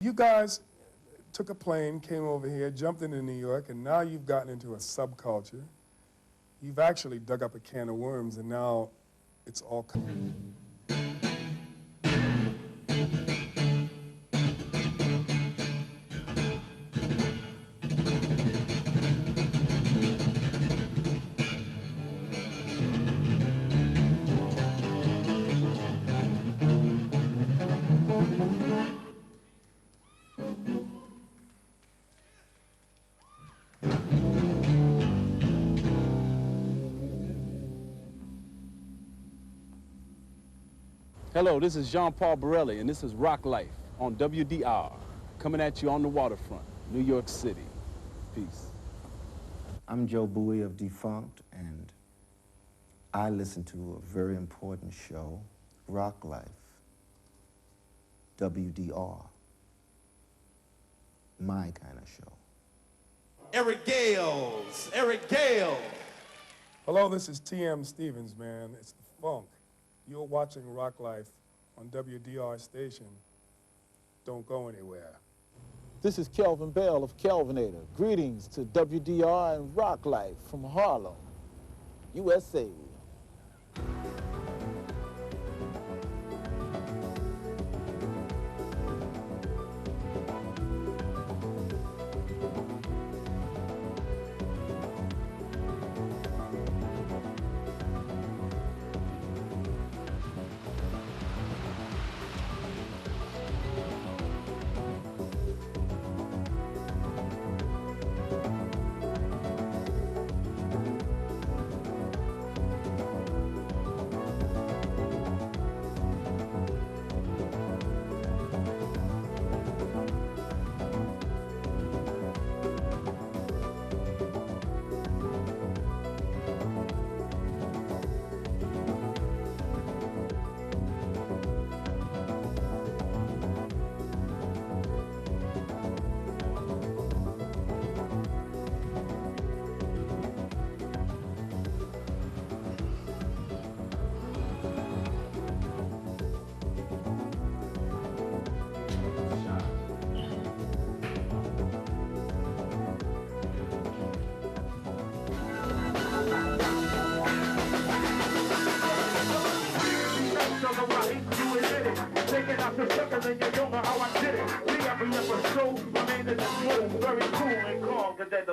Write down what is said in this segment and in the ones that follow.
You guys took a plane, came over here, jumped into New York, and now you've gotten into a subculture. You've actually dug up a can of worms, and now it's all... Hello, this is Jean-Paul Bourelly, and this is Rocklife on WDR, coming at you on the waterfront, New York City. Peace. I'm Joe Bowie of Defunkt, and I listen to a very important show, Rocklife, WDR, my kind of show. Eric Gales, Eric Gale. Hello, this is T.M. Stevens, man. It's the funk. You're watching Rocklife on WDR station. Don't go anywhere. This is Kelvin Bell of Kelvinator. Greetings to WDR and Rocklife from Harlem, USA.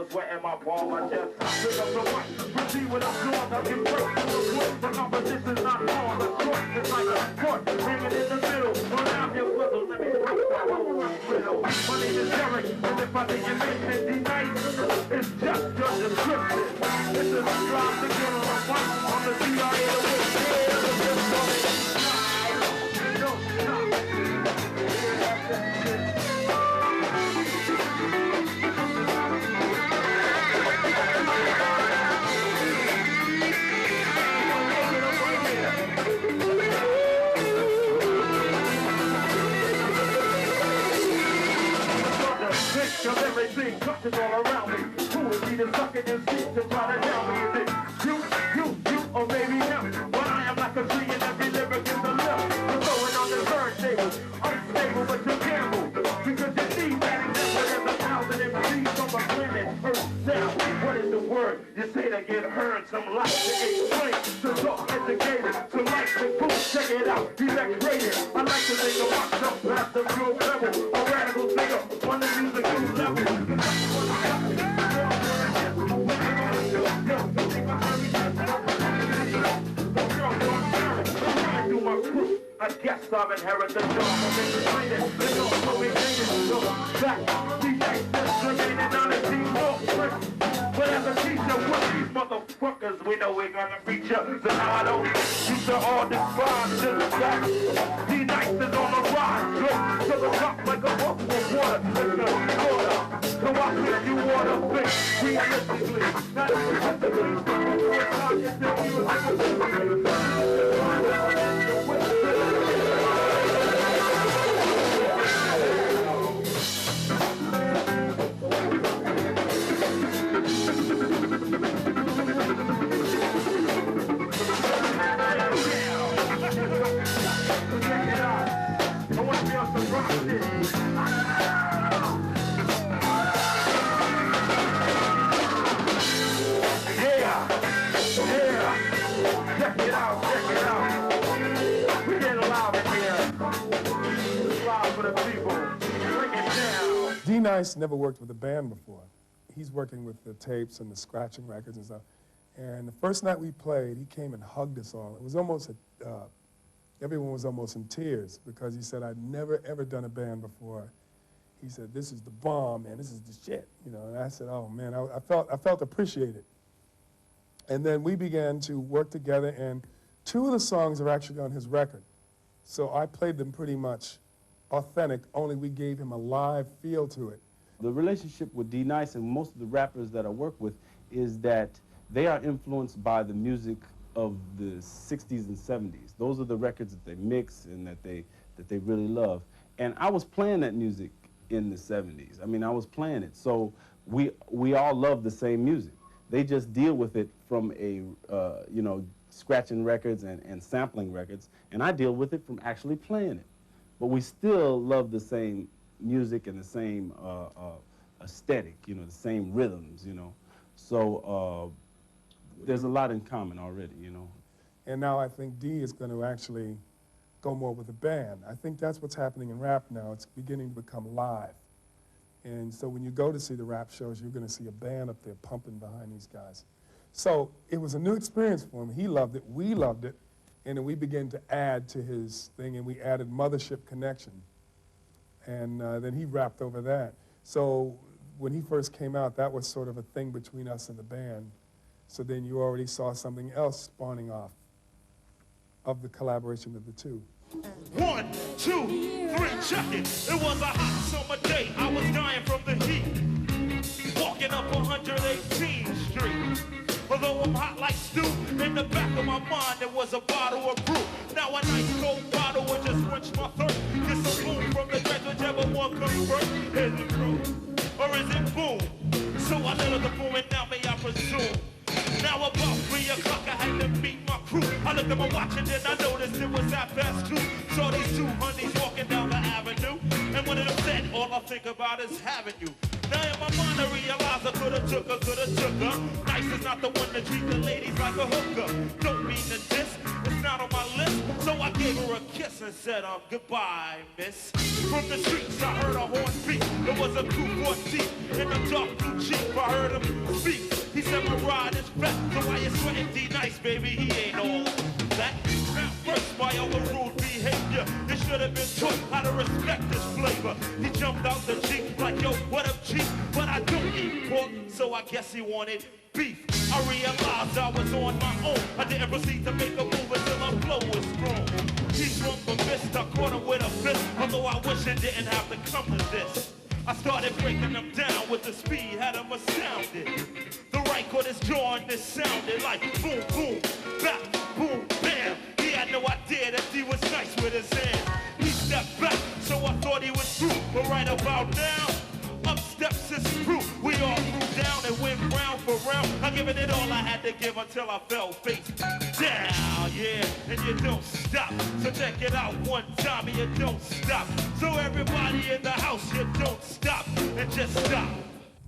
Sweating my ball, I just pick up the mic. Proceed with a song, I can break through the floor. The competition's not long, the short is like a court. Bring it in the middle, run out your whistle, let me break that whole riddle. My name is Eric, and if I didn't mention D-Night, it's just your description. This is a drive to get on the mic, on the CIA to win. Yeah, the just on it. No, stop. Cause everything touches all around me. Who is he to suck it and seek to try to down me? Is it you, or maybe him? But I am like a tree and every lyric is a limb. You're throwing on the turntable, unstable but you gamble. Because you see that example, there's 1,000 MCs on the planet Earth. Now, what is the word? You say to get heard, some light to explain. To talk educated, some light to proof. Check it out, he's X-rated. I like to think of myself past the real level. A radical singer, one to use a new level. I guess I've inherited the job. I've been training, they don't know me dating. So back, D-Night, that's remaining on the team. No trick, whatever teacher, what these motherfuckers, we know we're gonna reach up. So now I don't used to all define to the back. D-Night is on the rise, straight to the top like a bucket of water. It's the order, so I give you water, think realistically, not statistically. It's hard to tell you I want to be on some rock shit. D Nice never worked with a band before. He's working with the tapes and the scratching records and stuff. And the first night we played, he came and hugged us all. It was almost, everyone was almost in tears because he said, I'd never, ever done a band before. He said, this is the bomb, man, this is the shit. You know, and I said, oh man, I felt appreciated. And then we began to work together, and 2 of the songs are actually on his record. So I played them pretty much authentic, only we gave him a live feel to it. The relationship with D Nice and most of the rappers that I work with is that they are influenced by the music of the 60s and 70s. Those are the records that they mix and that they really love. And I was playing that music in the 70s. I mean, I was playing it. So we all love the same music. They just deal with it from a, you know, scratching records and sampling records, and I deal with it from actually playing it. But we still love the same music and the same aesthetic, you know, the same rhythms, you know. So there's a lot in common already, you know. And now I think D is going to actually go more with the band. I think that's what's happening in rap now. It's beginning to become live. And so when you go to see the rap shows, you're going to see a band up there pumping behind these guys. So it was a new experience for him. He loved it. We loved it. And then we began to add to his thing, and we added Mothership Connection. And then he rapped over that. So when he first came out, that was sort of a thing between us and the band. So then you already saw something else spawning off of the collaboration of the 2. 1, 2, 3, check it. It was a hot summer day. I was dying from the heat. Walking up 118th Street. Although I'm hot like stew, in the back of my mind there was a bottle of brew. Now a nice cold bottle would just quench my thirst. Get some boom from the dreads, whichever one comes first. Is it true or is it boom? So I let the boom and now may I presume. Now about 3 o'clock I had to meet my crew. I looked at my watch and then I noticed it was 2:30. Saw these 2 honeys walking down the avenue. And one of them said, all I think about is having you. Now in my mind I realize I could've took her. Nice is not the one to treat the ladies like a hooker. Don't mean to diss, it's not on my list. So I gave her a kiss and said, goodbye, miss. From the streets I heard a horn beat. There was a 214 in a dark blue Jeep. I heard him speak. He said my ride is fat, so why you sweating D-Nice, baby? He ain't all that. Now first my overruled behavior. You should have been taught how to respect this flavor. He jumped out the Jeep like, yo, what up, Chief? But I don't eat pork, so I guess he wanted beef. I realized I was on my own. I didn't proceed to make a move until a blow was thrown. He swung for fist, I caught him with a fist, although I wish it didn't have to come to this. I started breaking them down with the speed, had them astounded. The right caught his jaw and it sounded like boom, boom, bap, boom, bam. He had no idea that he was nice with his hand. He stepped back, so I thought he was through. But right about now, up steps his crew. We all threw down and went round for round. I given it all I had to give until I fell face down, yeah. And you don't stop. So check it out one time and you don't stop. So everybody in the house, you don't stop and just stop.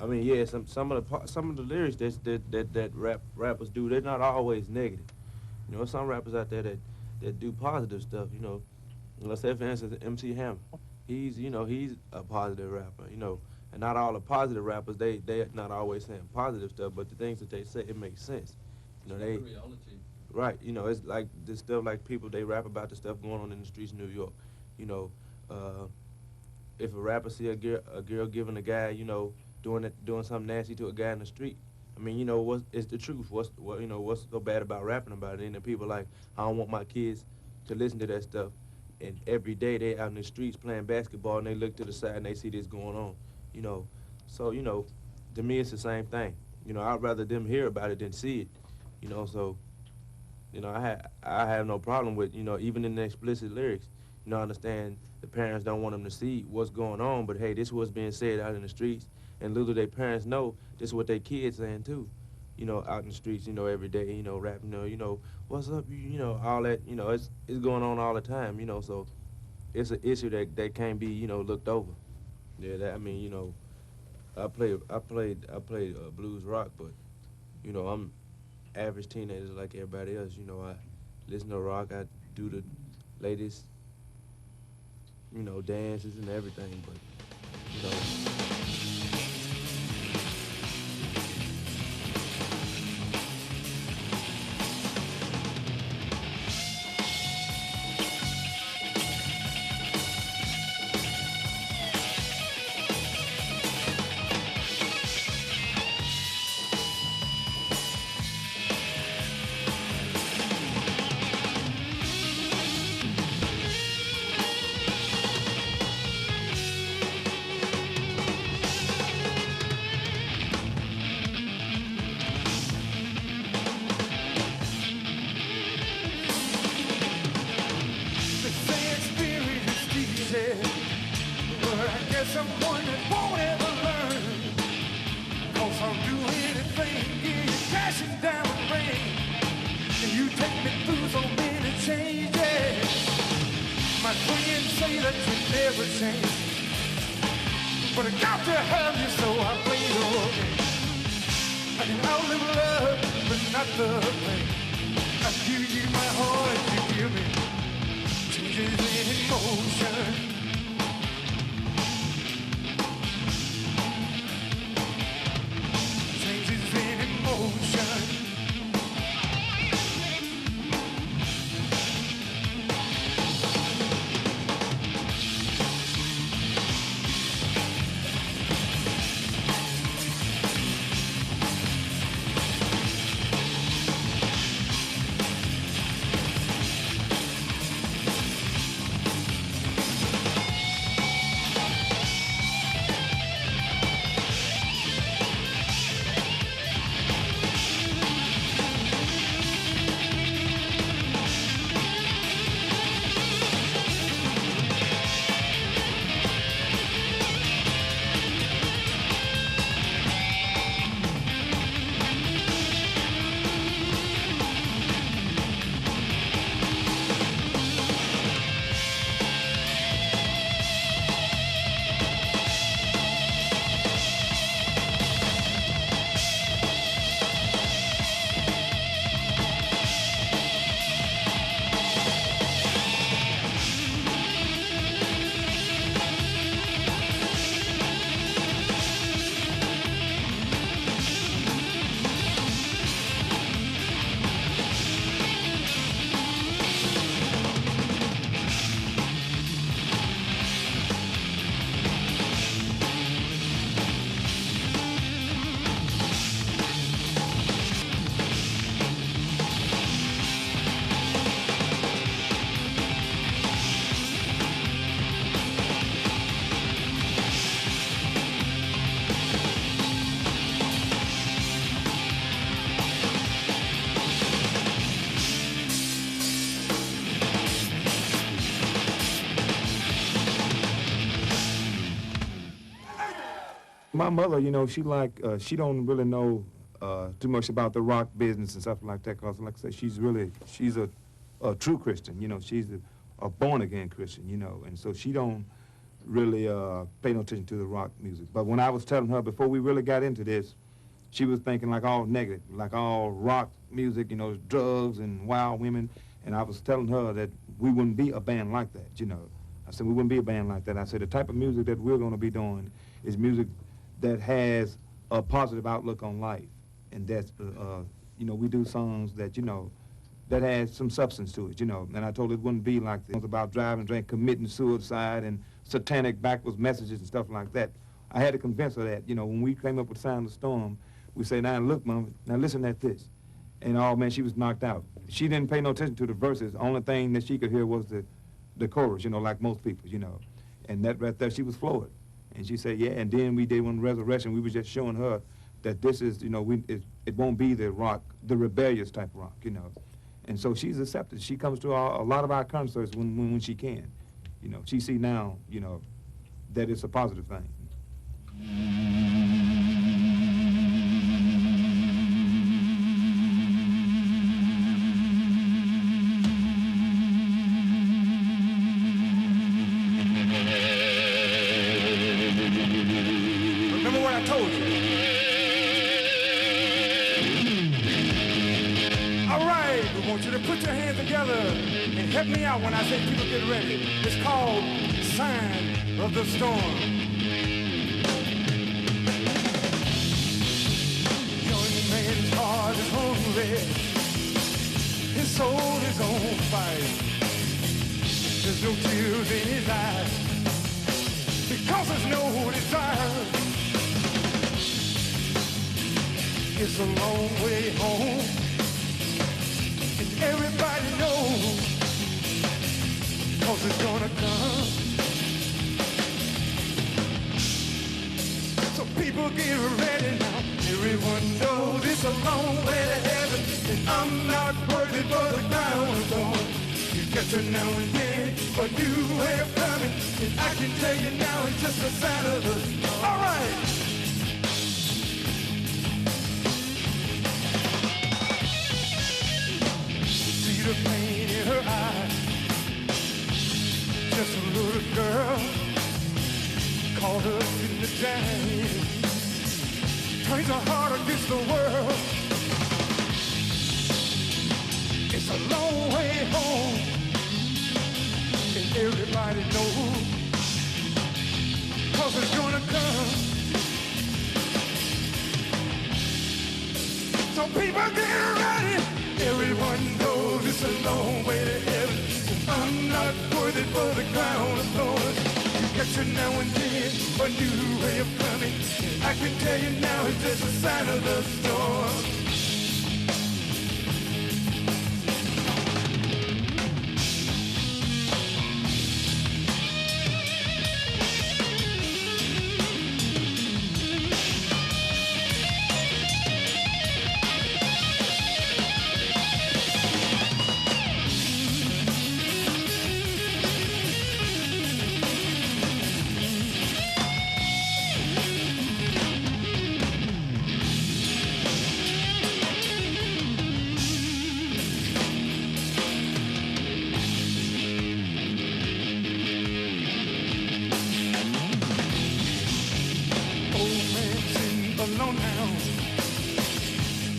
I mean, yeah, some of the lyrics that rappers do, they're not always negative. You know, some rappers out there that do positive stuff. You know, let's say for instance, MC Hammer. He's a positive rapper. You know, and not all the positive rappers they're not always saying positive stuff, but the things that they say, it makes sense. You know, right. You know, it's like this stuff like people they rap about the stuff going on in the streets of New York. You know, if a rapper see a girl giving a guy, you know, doing something nasty to a guy in the street. I mean, you know, it's the truth. What's so bad about rapping about it? And the people like, I don't want my kids to listen to that stuff. And every day they out in the streets playing basketball and they look to the side and they see this going on. You know, so, you know, to me it's the same thing. You know, I'd rather them hear about it than see it. You know, so, you know, I have no problem with, you know, even in the explicit lyrics, you know, I understand the parents don't want them to see what's going on, but hey, this is what's being said out in the streets. And little their parents know this is what their kids saying too. You know, out in the streets, you know, every day, you know, rapping, you know, what's up, you know, all that, you know, it's going on all the time, you know, so it's an issue that can't be, you know, looked over. Yeah, I mean, you know, I played blues rock, but, you know, I'm average teenager like everybody else. You know, I listen to rock, I do the latest, you know, dances and everything, but, you know, that you never change. But I got to have you, so I play your game. I can outlive love, but not the pain. I give you my heart, you give me changes in emotion. Changes in emotion. My mother, you know, she don't really know too much about the rock business and stuff like that, because like I said, she's a true Christian, you know, she's a born-again Christian, you know, and so she don't really pay no attention to the rock music. But when I was telling her, before we really got into this, she was thinking like all negative, like all rock music, you know, drugs and wild women, and I was telling her that we wouldn't be a band like that, you know. I said, we wouldn't be a band like that. I said, the type of music that we're going to be doing is music that has a positive outlook on life. And that's, you know, we do songs that, you know, that has some substance to it, you know. And I told her it wouldn't be like this about driving, drink, committing suicide and satanic backwards messages and stuff like that. I had to convince her that, you know, when we came up with Sound of the Storm, we say, now look, Mom, now listen at this. And oh man, she was knocked out. She didn't pay no attention to the verses. The only thing that she could hear was the chorus, you know, like most people, you know. And that right there, she was floored. And she said, yeah, and then we did one Resurrection. We were just showing her that this is, you know, it won't be the rock, the rebellious type rock, you know. And so she's accepted. She comes to a lot of our concerts when she can. You know, she see now, you know, that it's a positive thing. Remember what I told you? All right, we want you to put your hands together and help me out when I say people get ready. It's called Sign of the Storm. Young man's heart is hungry. His soul is on fire. There's no tears in his eyes because there's no desire. It's a long way home, and everybody knows, 'cause it's gonna come. So people get ready now. Everyone knows it's a long way to heaven, and I'm not worthy for the crown of thorns. You catch it now and then, but you ain't coming, and I can tell you now it's just a sign of the storm. All right. See the pain in her eyes, just a little girl caught us in the jam. Turns our heart against the world. It's a long way home, and everybody knows, 'cause it's gonna come. So people get ready. Everyone knows it's a long way to heaven. I'm not worthy for the crown of thorns. You catch it now and then, a new way of coming. I can tell you now, it's just a sign of the storm.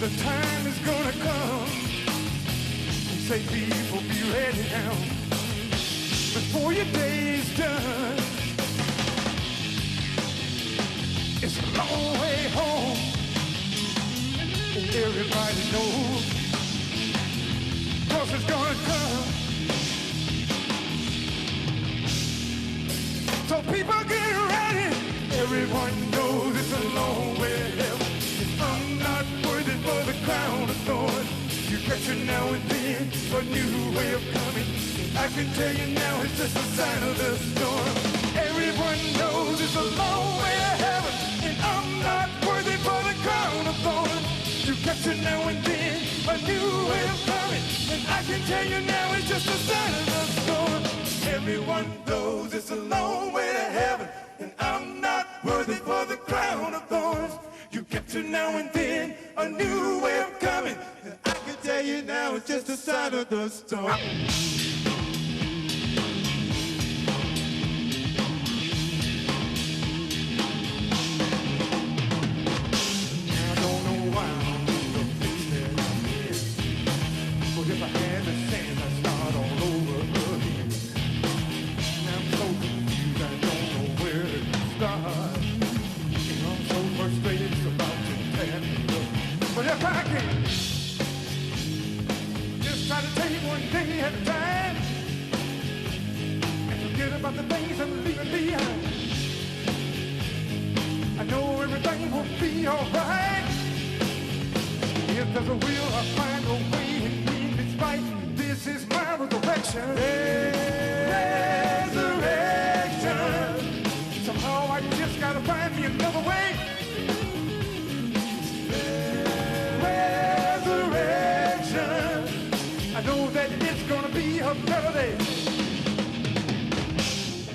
The time is gonna come. Say people, be ready now, before your day's done. It's a long way home, and everybody knows, 'cause it's gonna come. So people get ready. Everyone knows it's a long way to heaven. I'm not worthy for the crown of thorns. You catch it now and then, a new way of coming. I can tell you now, it's just a sign of the storm. Everyone knows it's a long way to heaven, and I'm not worthy for the crown of thorns. You catch it now and then, a new way of coming. And I can tell you now, it's just a sign of the storm. Everyone knows it's a long way to heaven, and I'm not worthy for the crown of thorns. You capture now and then a new way of coming. And I can tell you now, it's just a sign of the storm. I don't know why I'm in the place that I'm in. But if I had the chance, I'd start all over again. Now I'm so confused, I don't know where to start. I'm so frustrated, it's about to tear me up. But if I can just try to take one day at a time and forget about the things I'm leaving behind, I know everything will be alright. If there's a will, I'll find a way and win this fight. This is my resurrection. Resurrection. Somehow I just gotta find me another way. Resurrection. I know that it's gonna be a better day.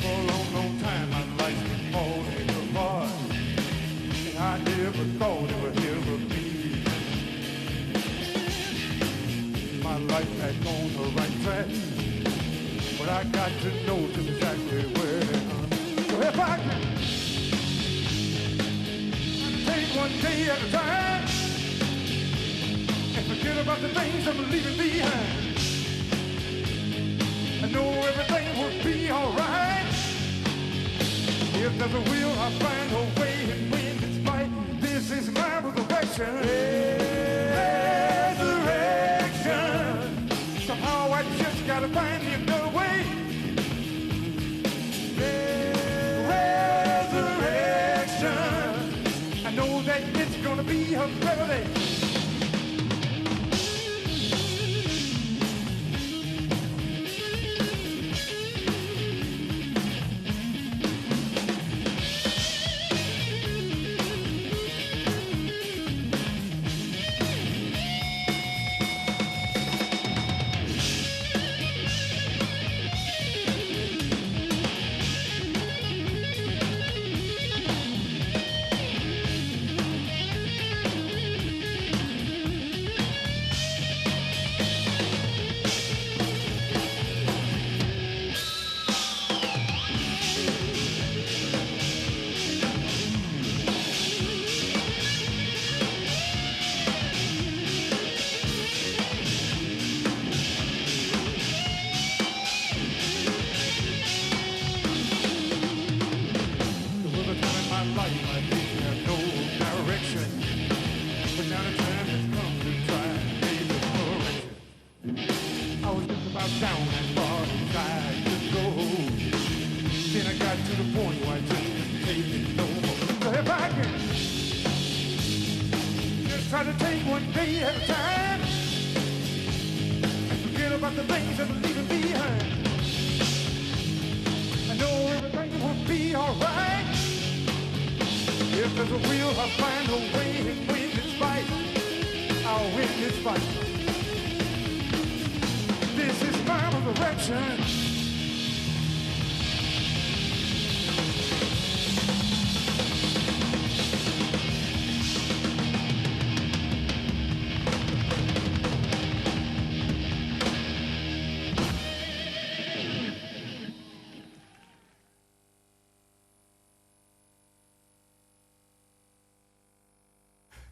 For a long, long time my life's been falling apart, and I never thought it would ever be. My life had gone the right track, but I got to know just exactly where I'm. So if I can take one day at a time and forget about the things I'm leaving behind, I know everything will be alright. If there's a will, I'll find a way and win this fight. This is my resurrection. Resurrection. Somehow I just gotta find me another way. Resurrection. I know that it's gonna be a better day. life, I didn't have no direction. But now the time has come to try and make a correction. I was just about down as far as I could go. Then I got to the point where I just couldn't take it no more. So if I can just try to take one day at a time and forget about the things that we're leaving behind, I know everything will be alright. If there's a will, I'll find a way and win this fight. I'll win this fight. This is my resurrection.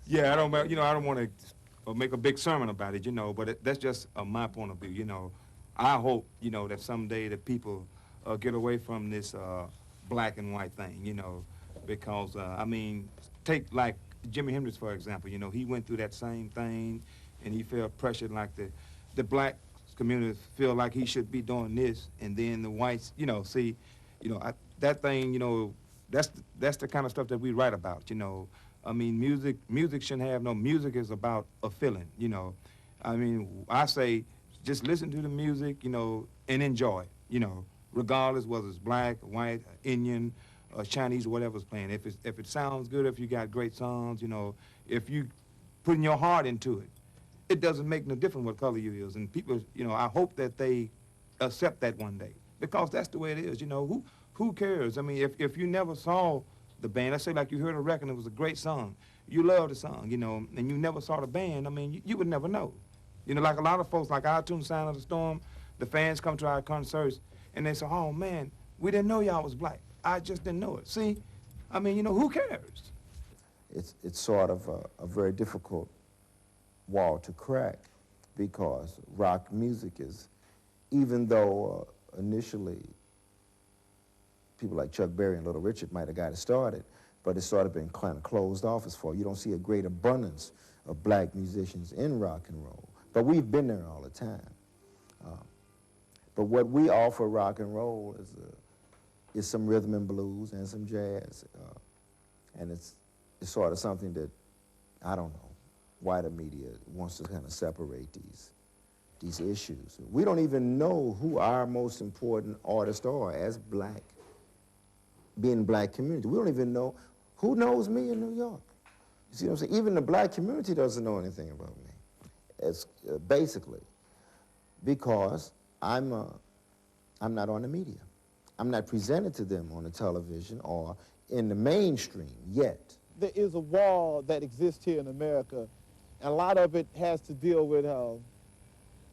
Yeah, I don't want to make a big sermon about it, but that's just my point of view, I hope, that someday that people get away from this black and white thing, because, take like Jimi Hendrix, for example, he went through that same thing, and he felt pressured like the black community feel like he should be doing this, and then the whites, that thing, that's the kind of stuff that we write about, music shouldn't have no, music is about a feeling, I say just listen to the music, and enjoy it, regardless whether it's black, white, Indian, Chinese, whatever's playing. If it sounds good, if you got great songs, if you putting your heart into it, it doesn't make no difference what color you is. And people, I hope that they accept that one day, because that's the way it is, who cares? If you never saw the band, let's say like you heard a record and it was a great song, you love the song, and you never saw the band, you would never know. Like a lot of folks, like iTunes, Sound of the Storm, the fans come to our concerts and they say, oh man, we didn't know y'all was black. I just didn't know it. See, who cares? It's sort of a very difficult wall to crack, because rock music is, even though initially people like Chuck Berry and Little Richard might have got it started, but it's sort of been kind of closed off as far. You don't see a great abundance of black musicians in rock and roll, but we've been there all the time. But what we offer rock and roll is some rhythm and blues and some jazz, and it's sort of something that, I don't know, wider media wants to kind of separate these issues. We don't even know who our most important artists are as black, being black community. We don't even know who knows me in New York. You see what I'm saying? Even the black community doesn't know anything about me. It's basically because I'm not on the media. I'm not presented to them on the television or in the mainstream yet. There is a wall that exists here in America, and a lot of it has to deal with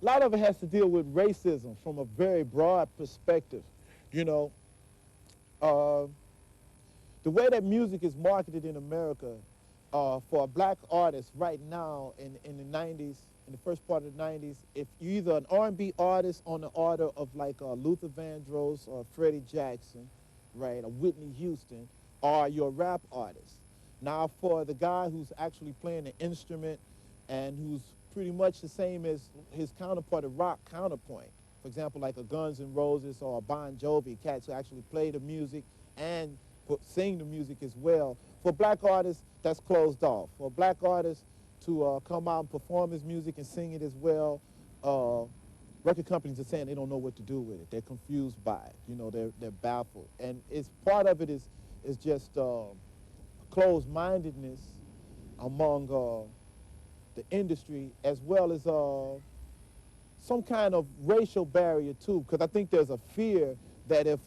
racism from a very broad perspective. The way that music is marketed in America for a black artist right now in the 90s, in the first part of the 90s, if you're either an R&B artist on the order of like Luther Vandross or Freddie Jackson, right, or Whitney Houston, or you're a rap artist. Now for the guy who's actually playing the instrument and who's pretty much the same as his counterpart, a rock counterpoint, for example, like a Guns N' Roses or a Bon Jovi, cats who actually play the music and sing the music as well. For black artists, that's closed off. For a black artist to come out and perform his music and sing it as well, record companies are saying they don't know what to do with it. They're confused by it. They're baffled. And part of it is just closed-mindedness among the industry, as well as some kind of racial barrier too, because I think there's a fear that if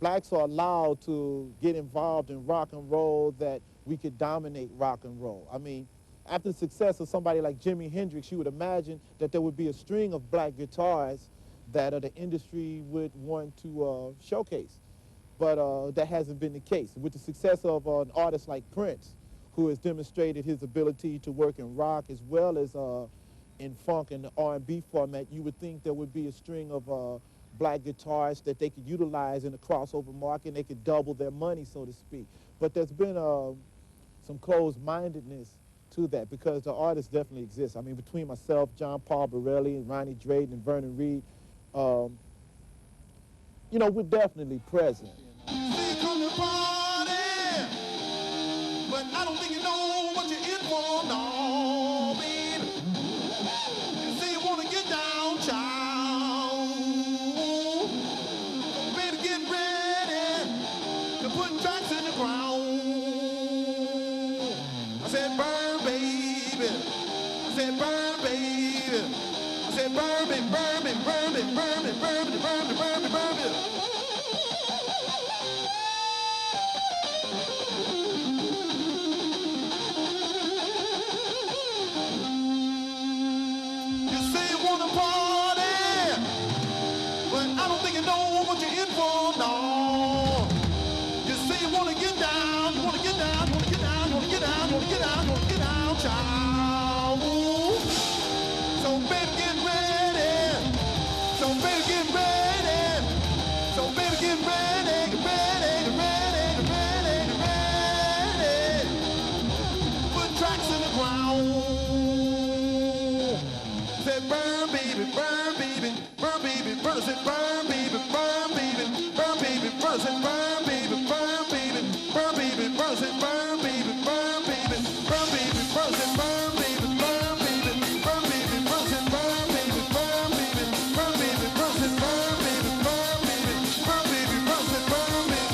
blacks are allowed to get involved in rock and roll, that we could dominate rock and roll. After the success of somebody like Jimi Hendrix, you would imagine that there would be a string of black guitars that the industry would want to showcase. But that hasn't been the case. With the success of an artist like Prince, who has demonstrated his ability to work in rock as well as in funk and the R&B format, you would think there would be a string of black guitarists that they could utilize in the crossover market, and they could double their money, so to speak. but there's been some closed-mindedness to that because the artists definitely exist. I mean, between myself, John Paul Bourelly, and Ronnie Drayton, and Vernon Reed, you know, we're definitely present. See, come to party, but I don't think you know what you're in for, no, baby. You say you want to get down, child. So baby, get ready to put tracks in the ground. I said, burn, baby. I said, burn, baby. I said, burn me, burn me, burn me, burn me, burn me, burn me, burn me, burn me. You say you wanna party, but I don't think you know what you're in for, no. You say you wanna get down, you wanna get down, you wanna get down, you wanna get down, you wanna get down, you wanna get down, child. So baby, get ready. So baby, get ready. So baby, get ready, get ready, get ready, get ready, get ready. Put tracks in the ground. Say burn, baby, burn, baby, burn, baby, burn. Say burn, baby, burn, baby, burn, baby, burn. Say burn, baby, burn, baby, burn, baby, burn. Say burn, baby, burn, baby, burn, baby, burn. Say burn, baby, burn, baby, burn, baby, burn. Say burn, baby, burn, baby, burn, baby, burn. Say burn, baby, burn, baby, burn, baby, burn. Say burn, baby.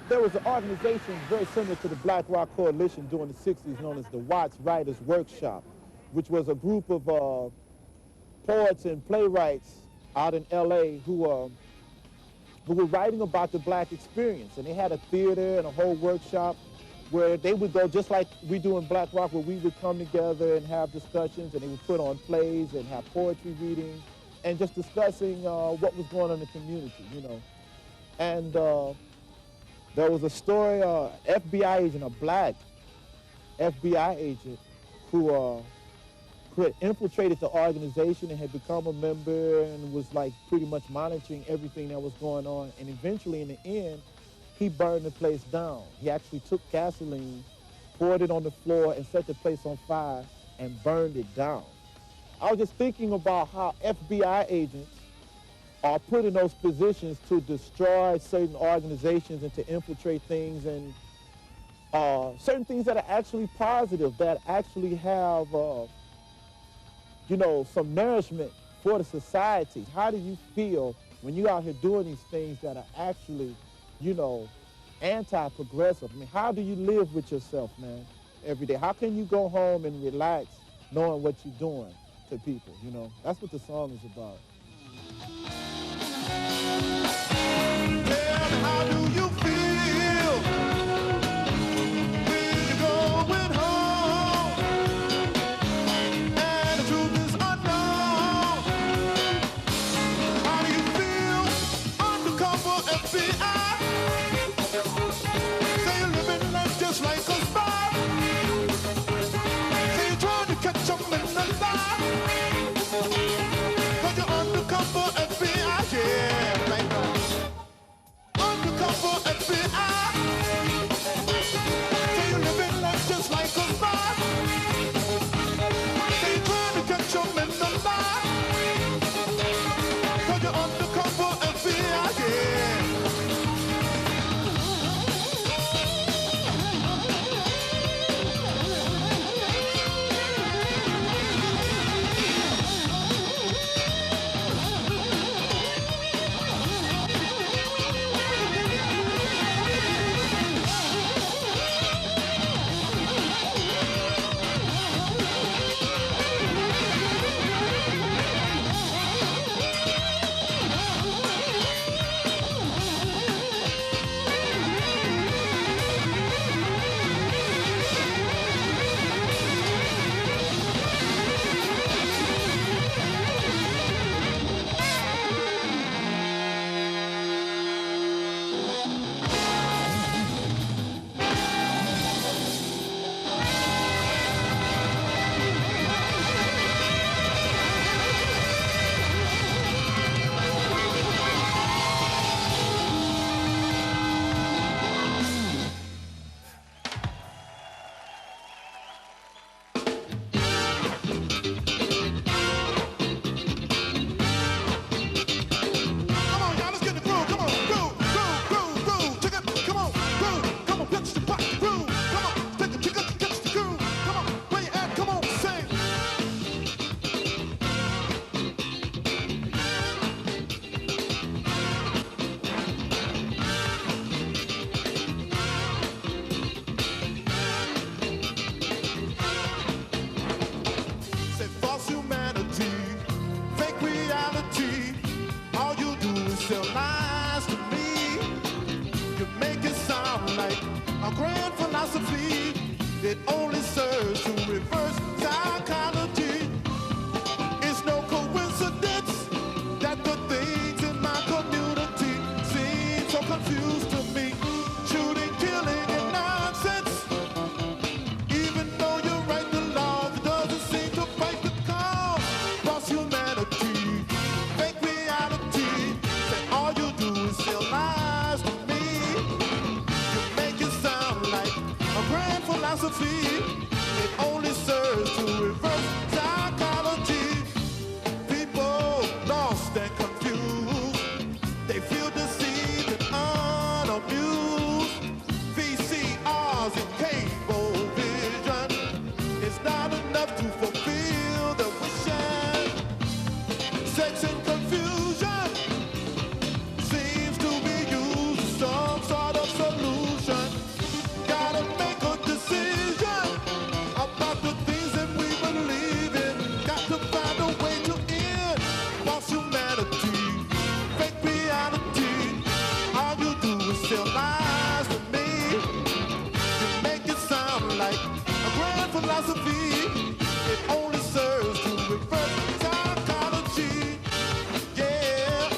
There was an organization very similar to the Black Rock Coalition during the 60s known as the Watts Writers Workshop, which was a group of poets and playwrights out in LA who were writing about the black experience. And they had a theater and a whole workshop where they would go just like we do in Black Rock, where we would come together and have discussions, and they would put on plays and have poetry readings and just discussing what was going on in the community, you know. And there was a story, FBI agent, a black FBI agent, who had infiltrated the organization and had become a member and was like pretty much monitoring everything that was going on. And eventually, in the end, he burned the place down. He actually took gasoline, poured it on the floor, and set the place on fire and burned it down. I was just thinking about how FBI agents are put in those positions to destroy certain organizations and to infiltrate things, and certain things that are actually positive, that actually have, you know, some nourishment for the society. How do you feel when you're out here doing these things that are actually, you know, anti-progressive? I mean, how do you live with yourself, man, every day? How can you go home and relax knowing what you're doing to people, you know? That's what the song is about. How do you feel when you're going home and the truth is unknown? How do you feel undercover FBI? Say you're living life just like a spy. Say you're trying to catch them in the lie, 'cause you're under philosophy. It only serves to reverse psychology. It's no coincidence that the things in my community seem so confused to me. Shooting, killing, and nonsense. Even though you write the laws, it doesn't seem to fight the cause. Lost humanity, fake reality. Say all you do is sell lies to me. You make it sound like a grand philosophy. It only serves to reverse psychology. People lost and confused. They feel deceived and unamused. VCRs and cable vision is not enough to fulfill their wishes. Sex and confusion seems to be used as some sort of solution. Gotta make a decision about the things that we believe in. Got to find a way to end false humanity, fake reality. All you do is sell lies to me. You make it sound like a grand philosophy. It only serves to reverse psychology. Yeah.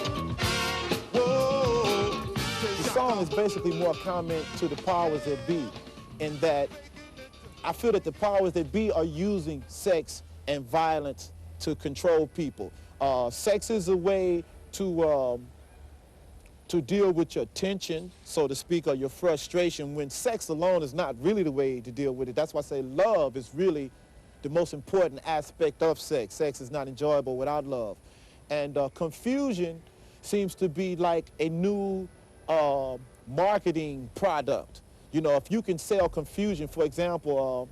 Whoa. The song is basically more a comment to the powers that be, in that I feel that the powers that be are using sex and violence to control people. Sex is a way to deal with your tension, so to speak, or your frustration, when sex alone is not really the way to deal with it. That's why I say love is really the most important aspect of sex. Sex is not enjoyable without love. And confusion seems to be like a new marketing product. You know, if you can sell confusion, for example,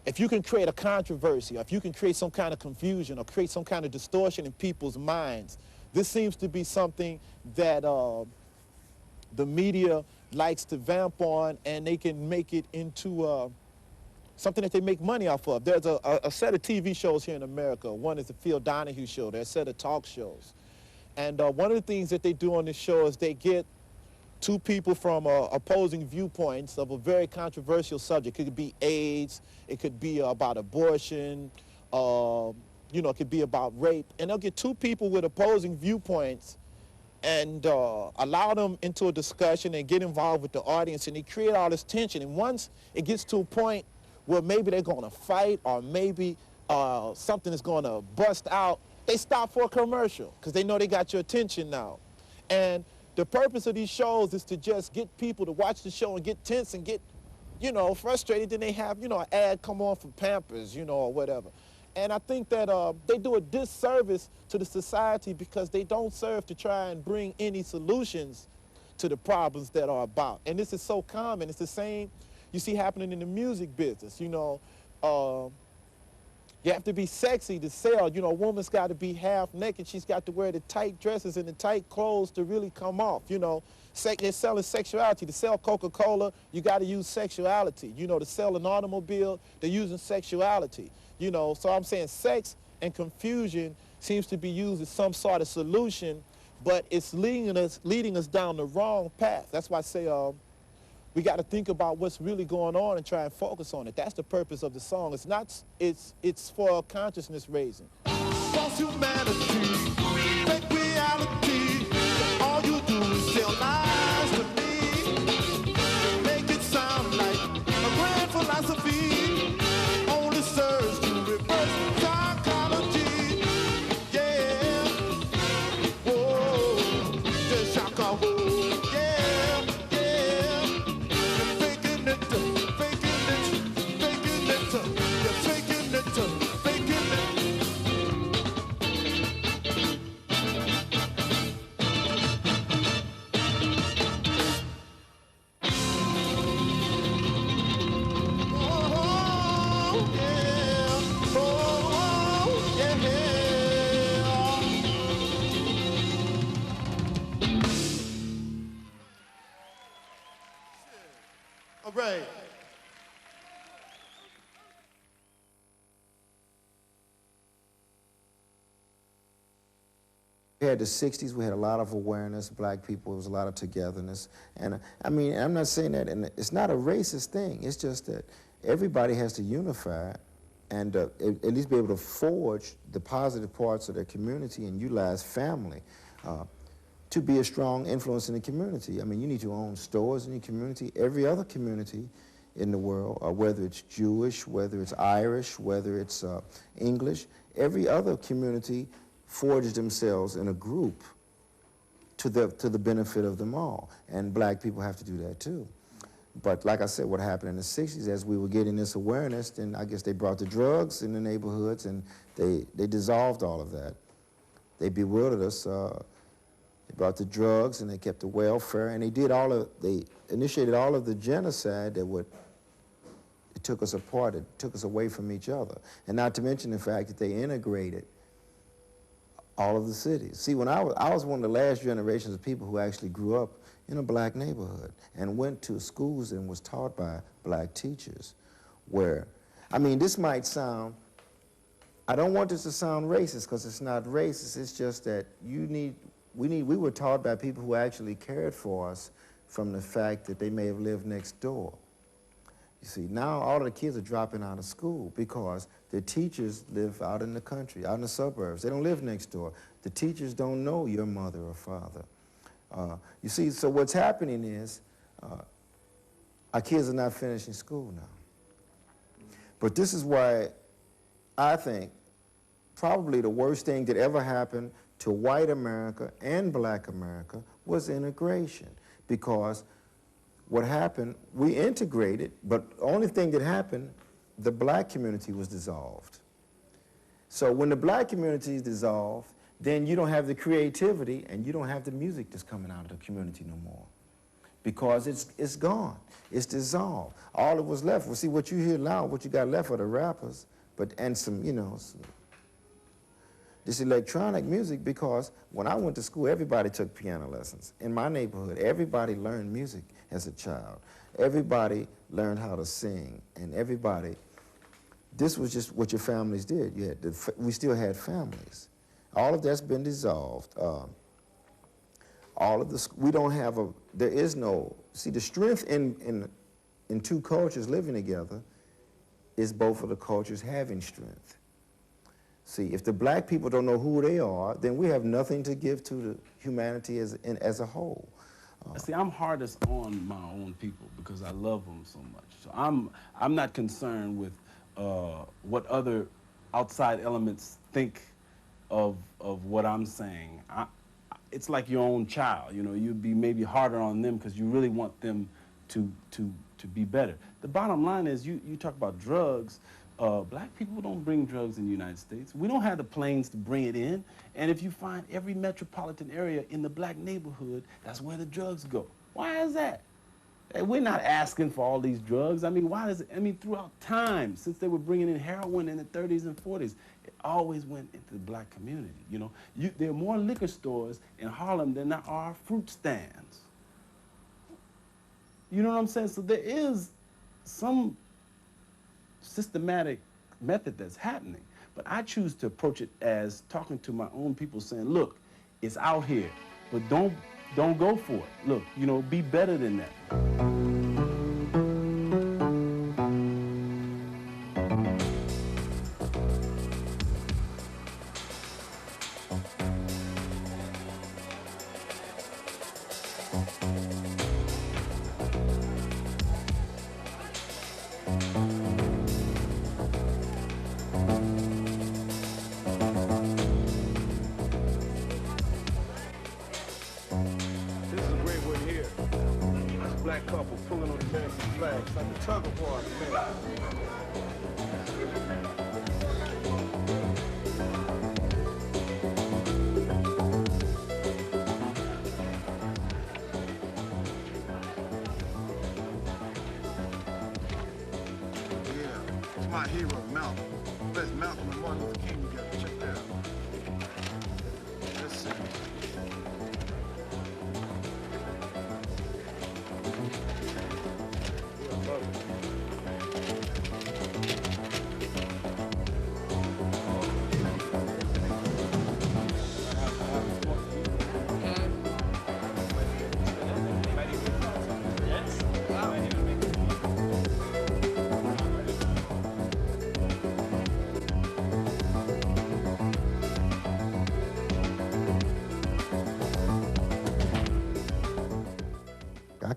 if you can create a controversy, or if you can create some kind of confusion or create some kind of distortion in people's minds, this seems to be something that the media likes to vamp on, and they can make it into something that they make money off of. There's a set of TV shows here in America. One is the Phil Donahue show. There's a set of talk shows. And one of the things that they do on this show is they get two people from opposing viewpoints of a very controversial subject. It could be AIDS, it could be about abortion, you know, it could be about rape. And they'll get two people with opposing viewpoints and allow them into a discussion and get involved with the audience, and they create all this tension. And once it gets to a point where maybe they're gonna fight, or maybe something is gonna bust out, they stop for a commercial because they know they got your attention now. And the purpose of these shows is to just get people to watch the show and get tense and get, you know, frustrated. Then they have, you know, an ad come on for Pampers, you know, or whatever. And I think that they do a disservice to the society because they don't serve to try and bring any solutions to the problems that are about. And this is so common. It's the same you see happening in the music business. You know, you have to be sexy to sell. You know, a woman's got to be half naked. She's got to wear the tight dresses and the tight clothes to really come off. You know, they're selling sexuality. To sell Coca-Cola, you got to use sexuality. You know, to sell an automobile, they're using sexuality. You know, so I'm saying sex and confusion seems to be used as some sort of solution, but it's leading us down the wrong path. That's why I say we got to think about what's really going on and try and focus on it. That's the purpose of the song. It's not. It's for consciousness raising. False humanity, fake reality. All you do is sell lies to me. Make it sound like a grand philosophy. Only serves to reverse psychology. Yeah. Whoa. Just shock a hole. Yeah. Yeah. You're faking it, faking it, faking it. You're faking it, faking it. Oh, yeah. Oh, yeah. All right. We had the 60s, we had a lot of awareness, black people, there was a lot of togetherness. And I mean, I'm not saying that, and it's not a racist thing, it's just that everybody has to unify and at least be able to forge the positive parts of their community and utilize family to be a strong influence in the community. I mean, you need to own stores in your community. Every other community in the world, whether it's Jewish, whether it's Irish, whether it's English, every other community forged themselves in a group to the benefit of them all. And black people have to do that too. But like I said, what happened in the 60s, as we were getting this awareness, then I guess they brought the drugs in the neighborhoods and they dissolved all of that. They bewildered us. They brought the drugs and they kept the welfare, and they initiated all of the genocide that it took us apart, it took us away from each other. And not to mention the fact that they integrated all of the cities. See, when I was one of the last generations of people who actually grew up in a black neighborhood and went to schools and was taught by black teachers where, I mean, this might sound, I don't want this to sound racist because it's not racist, it's just that we were taught by people who actually cared for us from the fact that they may have lived next door. You see, now all of the kids are dropping out of school because the teachers live out in the country, out in the suburbs. They don't live next door. The teachers don't know your mother or father. You see, so what's happening is our kids are not finishing school now. But this is why I think probably the worst thing that ever happened to white America and black America was integration. Because what happened, we integrated, but the only thing that happened, the black community was dissolved. So when the black community is dissolved, then you don't have the creativity and you don't have the music that's coming out of the community no more. Because it's gone, it's dissolved. All that was left, well, see, what you hear now, what you got left are the rappers, and some, you know, this electronic music, because when I went to school, everybody took piano lessons. In my neighborhood, everybody learned music as a child. Everybody learned how to sing, and everybody, this was just what your families did. We still had families. All of that's been dissolved. We don't have there is no, see, the strength in two cultures living together is both of the cultures having strength. See, if the black people don't know who they are, then we have nothing to give to the humanity as a whole. See, I'm hardest on my own people because I love them so much. So I'm not concerned with what other outside elements think of what I'm saying. It's like your own child, you know. You'd be maybe harder on them because you really want them to be better. The bottom line is, you talk about drugs. Black people don't bring drugs in the United States. We don't have the planes to bring it in. And if you find every metropolitan area in the black neighborhood, that's where the drugs go. Why is that? We're not asking for all these drugs. I mean, why is it? I mean, throughout time, since they were bringing in heroin in the 30s and 40s, it always went into the black community, you know. There are more liquor stores in Harlem than there are fruit stands. You know what I'm saying? So there is some systematic method that's happening, but I choose to approach it as talking to my own people, saying, look, it's out here, but don't go for it. Look, you know, be better than that. Black couple pulling on the American flag. It's like a tug of war, man. Yeah, it's my hero, Malcolm. Let's Malcolm and Martin Luther King together. Check that out. Let's see.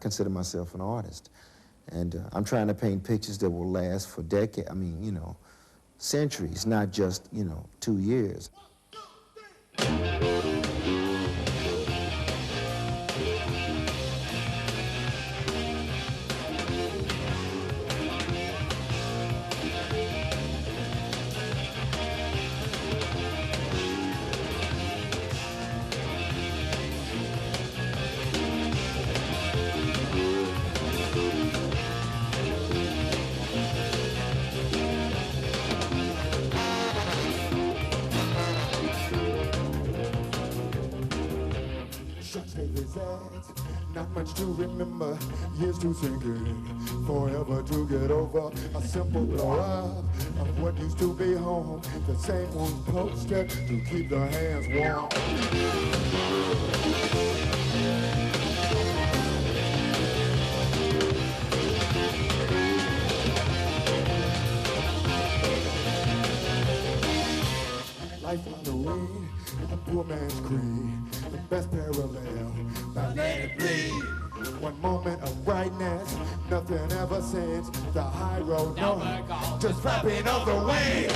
consider myself an artist. And I'm trying to paint pictures that will last for decades, I mean, you know, centuries, not just, you know, 2 years. Not much to remember, years to sink in, forever to get over. A simple blow up of what used to be home. The same ones posted to keep the hands warm. Life on the wing, a poor man's creed, the best parallel. Now let it bleed. One moment of brightness, nothing ever since the high road. No, just flapping of the wing.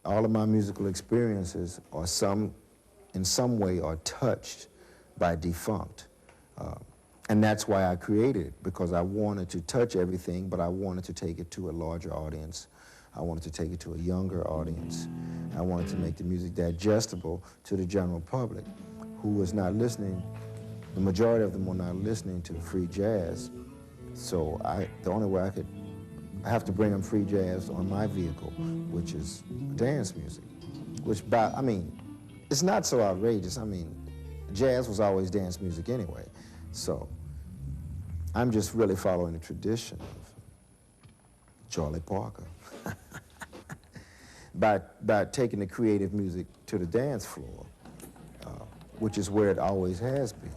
All of my musical experiences are in some way are touched by Defunkt. And that's why I created it, because I wanted to touch everything, but I wanted to take it to a larger audience. I wanted to take it to a younger audience. I wanted to make the music digestible to the general public, who was not listening. The majority of them were not listening to free jazz. So the only way I have to bring them free jazz on my vehicle, which is dance music, I mean, it's not so outrageous. I mean, jazz was always dance music anyway. So I'm just really following the tradition of Charlie Parker by taking the creative music to the dance floor, which is where it always has been.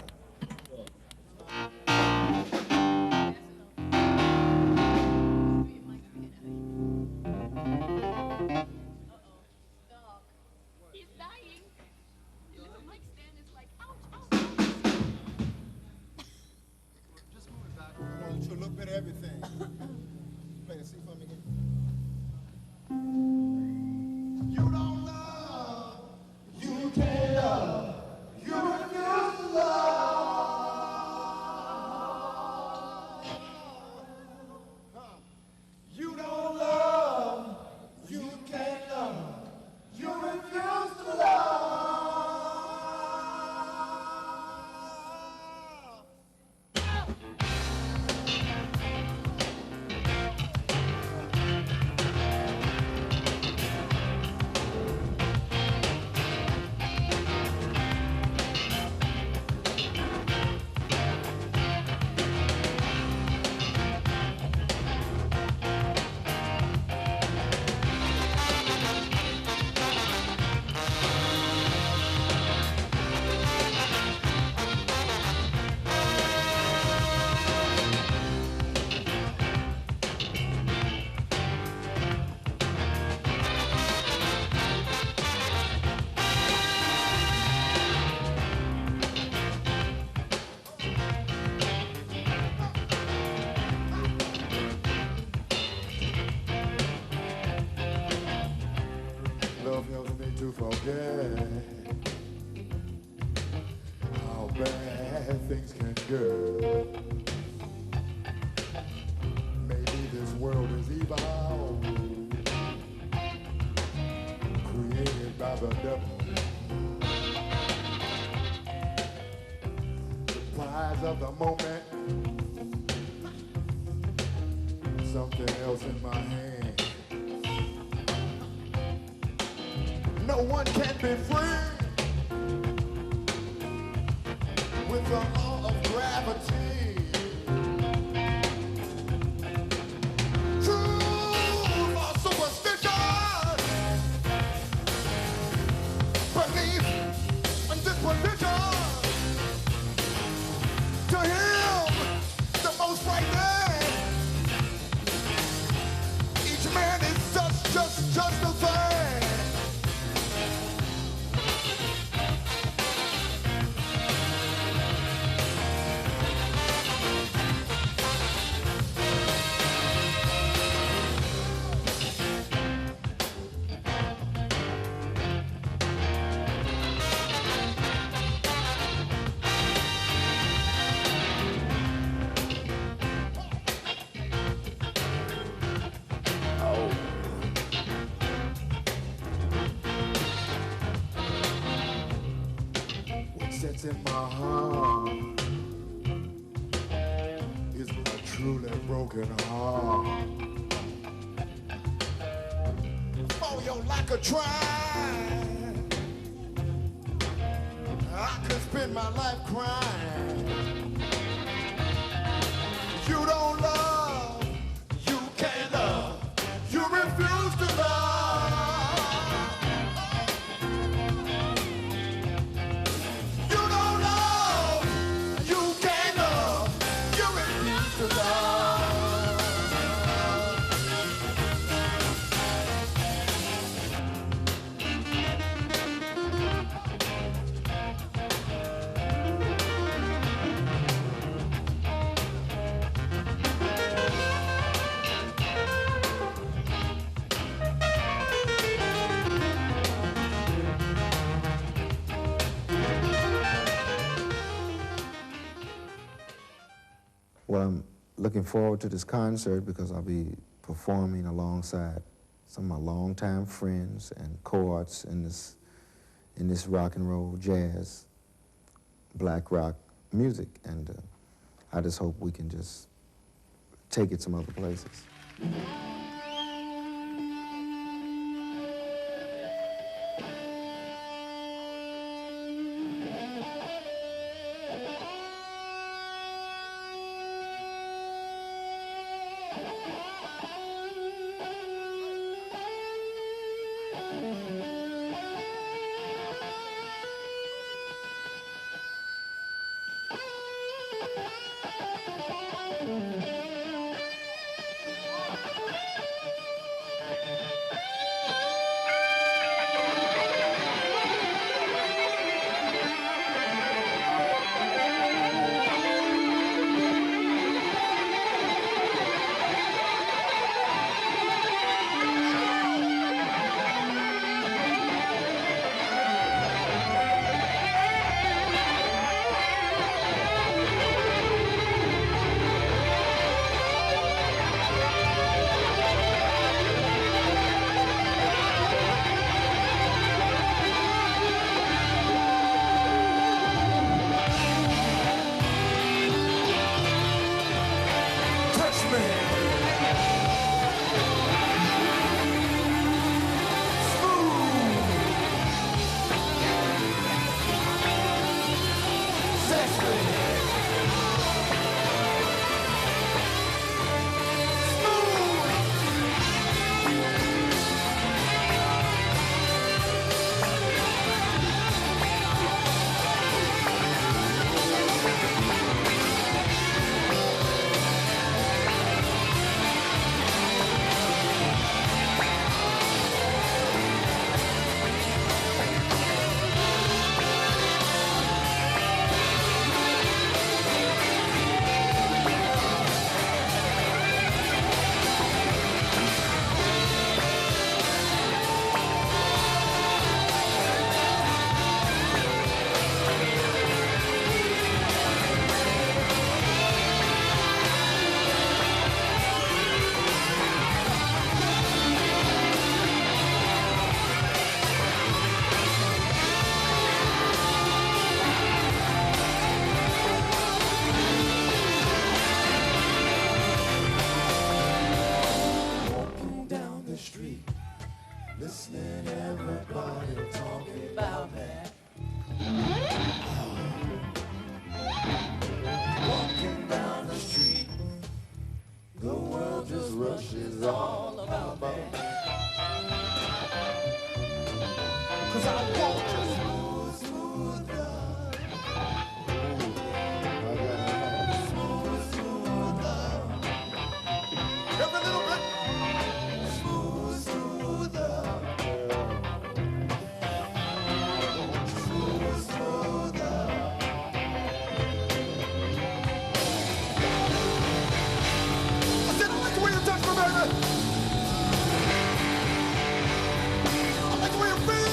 You don't love, you can't love, you refuse to love. bad, how bad things can get. Maybe this world is evil, created by the devil. The prize of the moment, something else in my hand. No one can be free with the law of gravity. True or superstition, belief and disposition. To him, the most right man. Each man is just a thing. What sits in my heart is my truly broken heart. For your lack of trying, I could spend my life crying. You don't love, you can't love, you refuse to love. You don't love, you can't love, you refuse to love. Well, I'm looking forward to this concert because I'll be performing alongside some of my longtime friends and cohorts in this rock and roll, jazz, black rock music, and I just hope we can just take it some other places. Every little bit smoother. I said, I like the way you touch me, baby. I like the way you feel.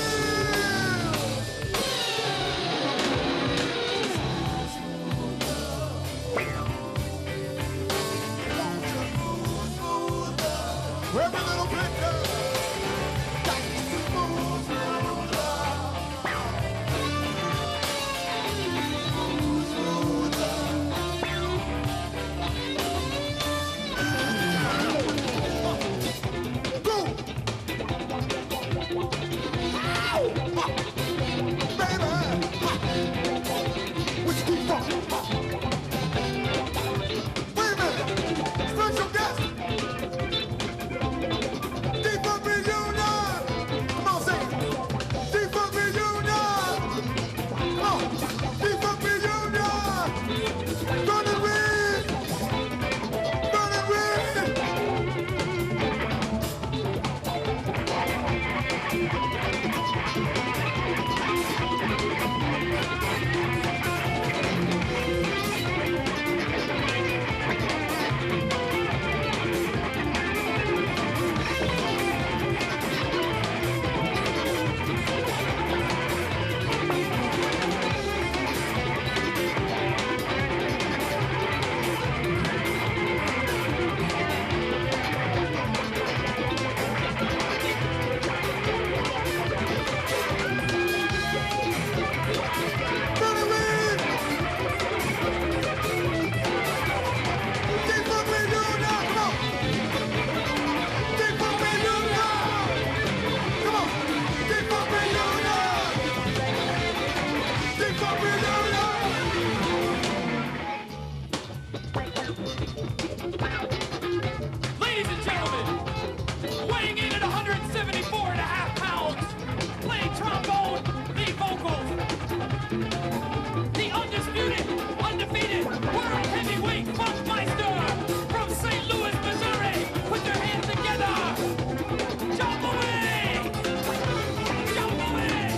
Every little bit, girl. Got to smooth, Ladies and gentlemen, weighing in at 174 and a half pounds, playing trombone, lead vocals, the undisputed, undefeated, world heavyweight funkmeister from St. Louis, Missouri. Put your hands together. Jump away! Jump away!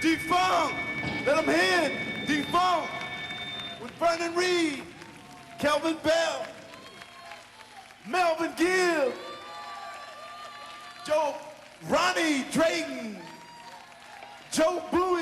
Defunkt, let them hear it. Defunkt with Vernon Reed, Kelvin Bell, Melvin Gill, Joe Ronnie Drayton, Joe Bowie.